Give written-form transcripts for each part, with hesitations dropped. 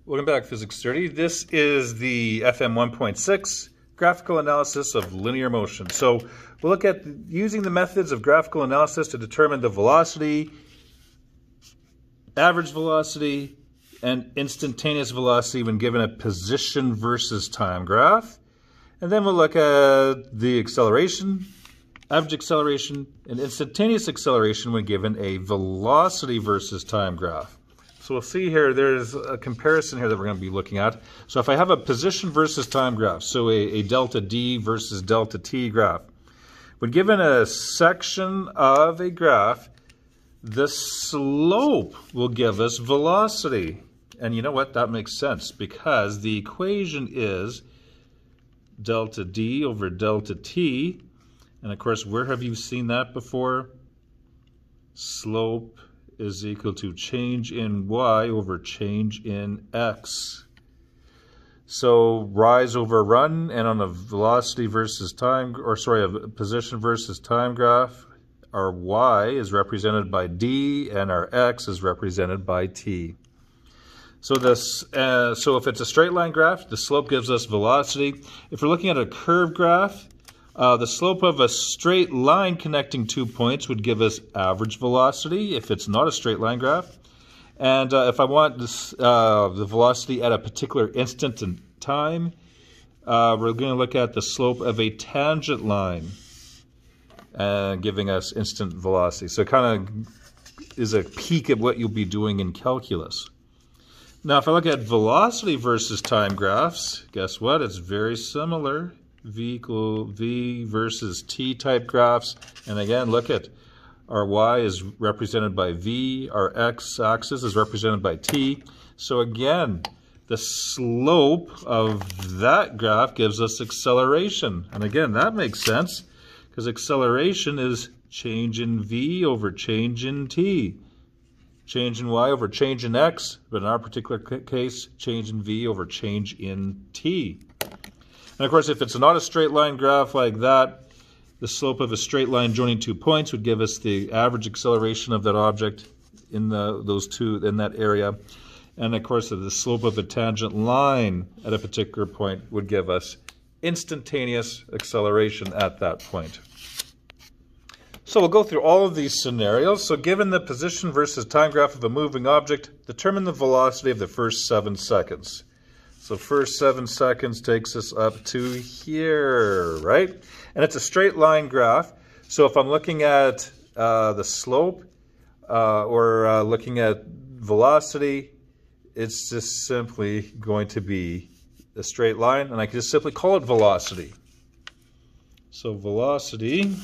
Welcome back, Physics 30. This is the FM1.6 graphical analysis of linear motion. So we'll look at using the methods of graphical analysis to determine the velocity, average velocity, and instantaneous velocity when given a position versus time graph. And then we'll look at the acceleration, average acceleration, and instantaneous acceleration when given a velocity versus time graph. So we'll see here, there's a comparison here that we're going to be looking at. So if I have a position versus time graph, so a delta D versus delta T graph, when given a section of a graph, the slope will give us velocity. And you know what? That makes sense because the equation is delta D over delta T. And of course, where have you seen that before? Slope is equal to change in y over change in x. So rise over run, and on a velocity versus time, or sorry, a position versus time graph, our y is represented by d and our x is represented by t. So this, so if it's a straight line graph, the slope gives us velocity. If we're looking at a curved graph, the slope of a straight line connecting 2 points would give us average velocity if it's not a straight line graph. And if I want this, the velocity at a particular instant in time, we're going to look at the slope of a tangent line giving us instant velocity. So it kind of is a peek at what you'll be doing in calculus. Now if I look at velocity versus time graphs, guess what? It's very similar. V equal V versus T type graphs. And again, look at our Y is represented by V, our X axis is represented by T. So again, the slope of that graph gives us acceleration. And again, that makes sense because acceleration is change in V over change in T. Change in Y over change in X, but in our particular case, change in V over change in T. And of course, if it's not a straight line graph like that, the slope of a straight line joining 2 points would give us the average acceleration of that object in that area. And of course, the slope of a tangent line at a particular point would give us instantaneous acceleration at that point. So we'll go through all of these scenarios. So given the position versus time graph of a moving object, determine the velocity of the first 7 seconds. So first 7 seconds takes us up to here, right? And it's a straight line graph. So if I'm looking at the slope or looking at velocity, it's just simply going to be a straight line, and I can just simply call it velocity. So velocity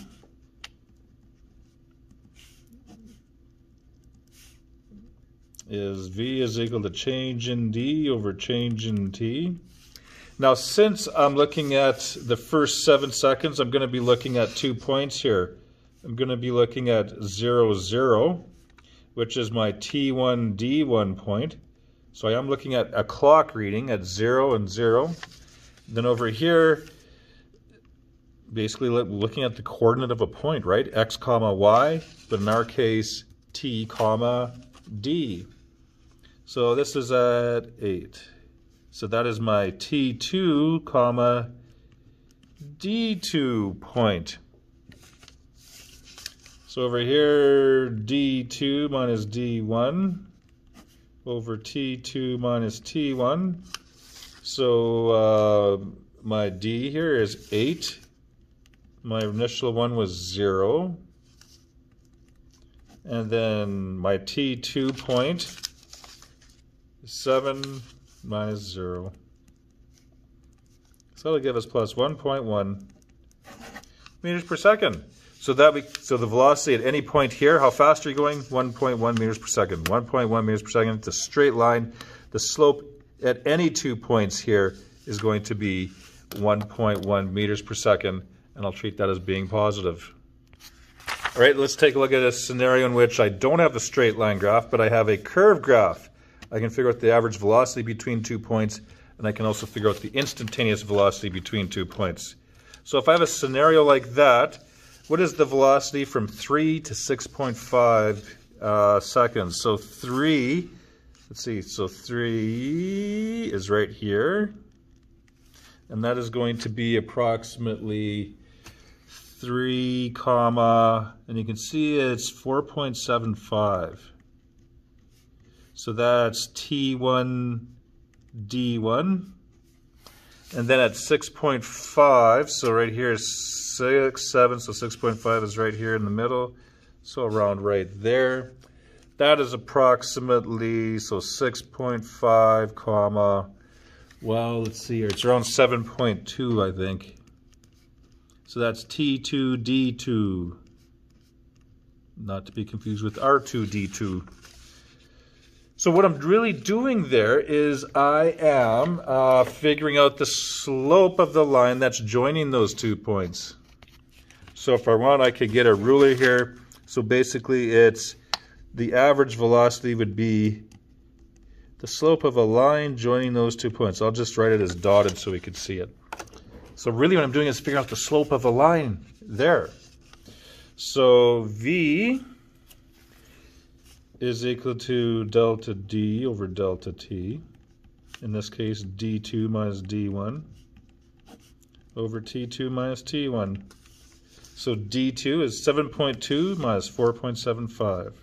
is V is equal to change in D over change in T. Now, since I'm looking at the first 7 seconds, I'm going to be looking at 2 points here. I'm going to be looking at 0, 0, which is my T1, D1 point. So I am looking at a clock reading at 0 and 0. Then over here, basically looking at the coordinate of a point, right? X comma Y, but in our case, T comma D. So this is at 8. So that is my T2 comma D2 point. So over here, D2 minus D1 over T2 minus T1. So my D here is 8. My initial one was 0. And then my T2 point, 7 minus 0. So that'll give us plus 1.1 meters per second. So the velocity at any point here, how fast are you going? 1.1 meters per second. 1.1 meters per second. It's a straight line. The slope at any 2 points here is going to be 1.1 meters per second, and I'll treat that as being positive. All right, let's take a look at a scenario in which I don't have a straight line graph, but I have a curved graph. I can figure out the average velocity between 2 points, and I can also figure out the instantaneous velocity between 2 points. So if I have a scenario like that, what is the velocity from 3 to 6.5 seconds? So 3 let's see, so 3 is right here. And that is going to be approximately 3, and you can see it's 4.75. So that's T1, D1. And then at 6.5, so right here is 6, 7, so 6.5 is right here in the middle. So around right there. That is approximately, so 6.5, well, let's see here. It's around 7.2, I think. So that's T2, D2. Not to be confused with R2, D2. So what I'm really doing there is I am figuring out the slope of the line that's joining those 2 points. So if I want, I could get a ruler here. So basically it's the average velocity would be the slope of a line joining those 2 points. I'll just write it as dotted so we can see it. So really what I'm doing is figuring out the slope of a line there. So V is equal to delta D over delta T. In this case, D2 minus D1 over T2 minus T1. So D2 is 7.2 minus 4.75.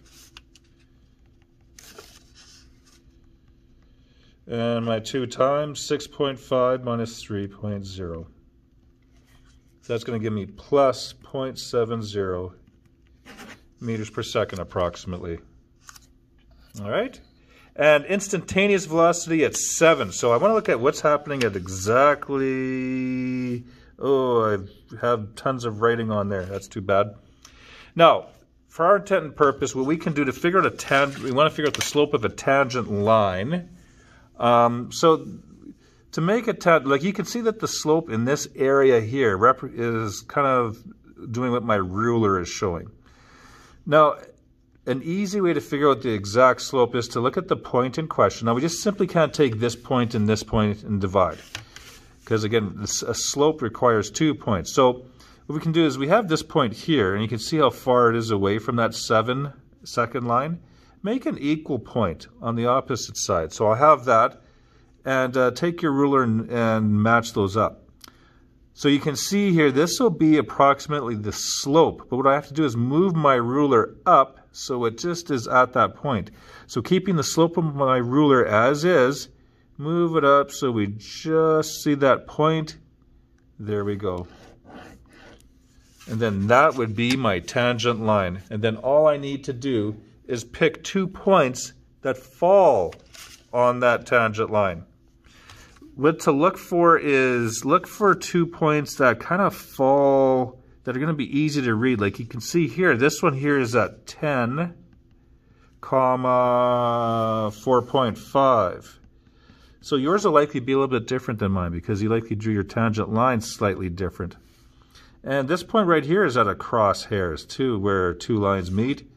And my 2 times 6.5 minus 3.0. So that's going to give me plus 0.70 meters per second approximately. All right. And instantaneous velocity at 7. So I want to look at what's happening at exactly... Oh, I have tons of writing on there. That's too bad. Now, for our intent and purpose, what we can do to figure out a tangent, we want to figure out the slope of a tangent line. So to make a tangent, like you can see that the slope in this area here is kind of doing what my ruler is showing. Now, an easy way to figure out the exact slope is to look at the point in question. Now, we just simply can't take this point and divide. Because again, a slope requires 2 points. So what we can do is we have this point here, and you can see how far it is away from that 7-second line. Make an equal point on the opposite side. So I'll have that, and take your ruler and match those up. So you can see here, this will be approximately the slope. But what I have to do is move my ruler up so it just is at that point. So keeping the slope of my ruler as is, move it up so we just see that point. There we go. And then that would be my tangent line. And then all I need to do is pick 2 points that fall on that tangent line. What to look for is look for 2 points that kind of fall, that are going to be easy to read. Like you can see here, this one here is at 10, 4.5. So yours will likely be a little bit different than mine because you likely drew your tangent line slightly different. And this point right here is at a crosshairs too, where 2 lines meet.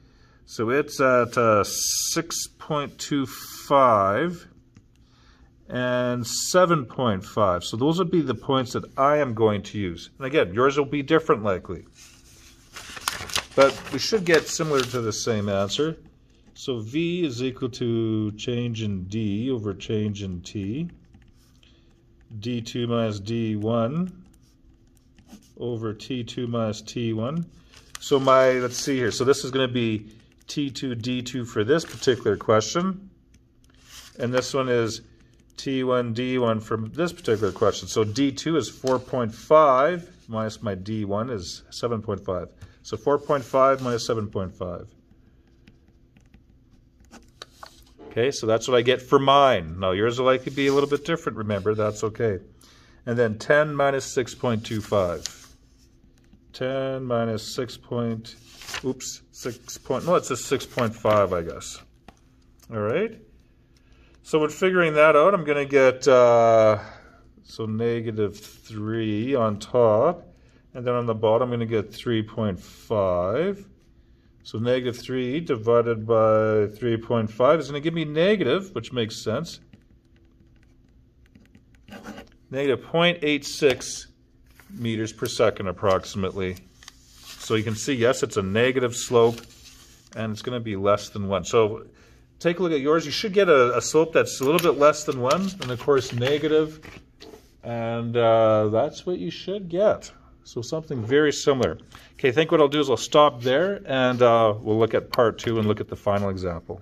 So it's at 6.25 and 7.5. So those would be the points that I am going to use. And again, yours will be different likely. But we should get similar to the same answer. So V is equal to change in D over change in T. D2 minus D1 over T2 minus T1. So let's see here. So this is going to be T2, D2 for this particular question. And this one is T1, D1 for this particular question. So D2 is 4.5 minus my D1 is 7.5. So 4.5 minus 7.5. Okay, so that's what I get for mine. Now yours will likely be a little bit different, remember, that's okay. And then 10 minus 6.25. 10 minus 6 point, oops, 6 point, no, it's a 6.5, I guess. All right. So with figuring that out, I'm going to get, so -3 on top. And then on the bottom, I'm going to get 3.5. So -3 divided by 3.5 is going to give me negative, which makes sense. Negative 0.86 meters per second approximately. So you can see, yes, it's a negative slope, and it's going to be less than 1. So take a look at yours. You should get a slope that's a little bit less than 1, and of course negative, and that's what you should get. So something very similar. Okay, I think what I'll do is I'll stop there, and we'll look at part 2 and look at the final example.